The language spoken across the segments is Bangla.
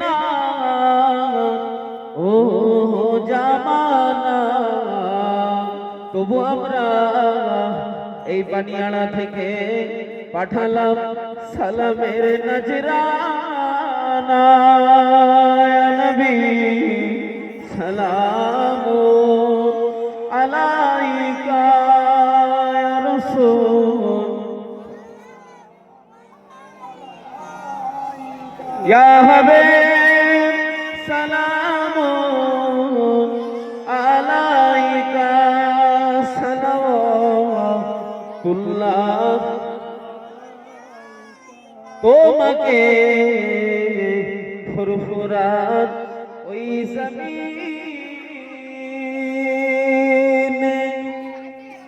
না ও জামানা, তবু আমরা এই বানিয়াড়া থেকে পাঠালাম সালামের নজরানা। ইয়া নবী সালাম আলাইকা ইয়া রাসূল ইয়া হাবিব সালাম আলাইকা সালাওয়াতুল্লাহ। তোমাকে ফুরফুরাত ওই জমিনে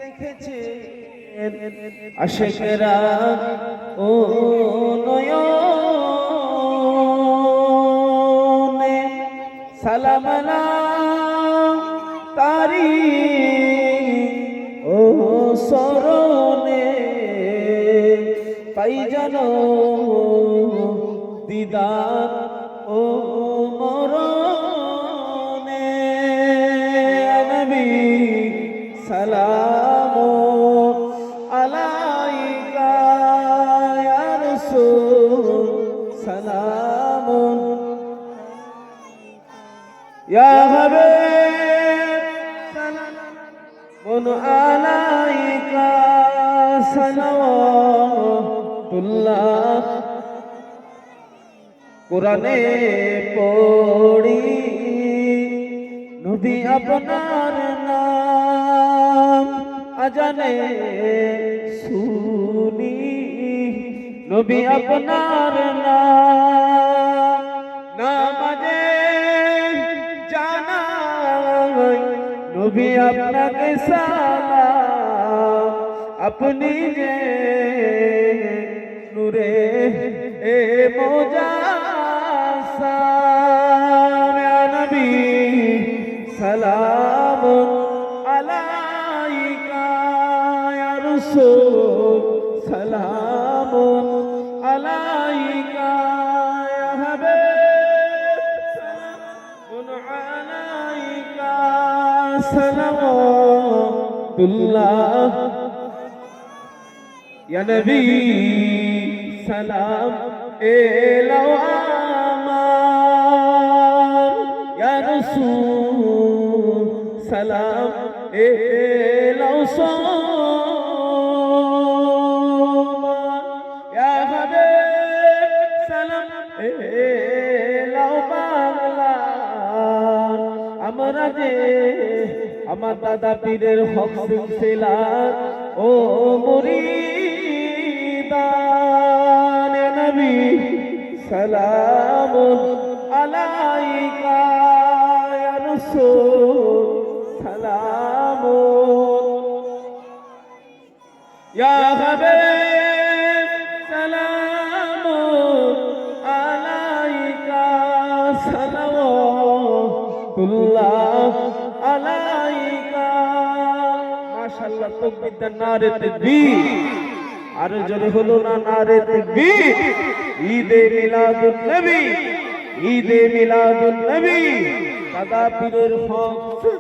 দেখেছে আশিকরা ও নয়নে, সালাম আলাইহি তারি ও সরণে পাই জানো দিদার ও মরণে। নবী সালাম আলাইকা ইয়া রাসূল সালাম ইয়া হাবিব সালাম আলাইকা সালাওয়াতুল্লাহ। কোরআনে পড়ি নবী আপনার নাম, আজানে শুনি নবী আপনার নাম, নামাজে জানাই নবী আপনাকে সালাম। আপনি যে নূরে এ মুজাসসাম, ইয়া নবী সালাম আলাইকা ইয়া রাসূল সালাম আলাইকা ইয়া হাবিব সালাম আলাইকা সালাওয়াতুল্লাহ। ইয়া নবী সালাম এলো আমার, ইয়া রাসূল সালাম এলো সোমার, ইয়া হাবিব সালাম এলো বাংলার। আমরা যে আমার দাদা পীরের হক সিলসিলার ও মুরিদান, নবী সালাম আলাইকা ইয়া রাসূল সালাম ইয়া হাবিব সালাম আলাইকা সালাওয়াতুল্লাহ আলাইকা। মাশাআল্লাহ, তাকবীর দেন, নারে তাকবীর। আর জোরে হলো না নারে তাকবীর। ঈদে মিলাদুন নবী, ঈদে মিলাদুন নবী, দাদা পীরের হক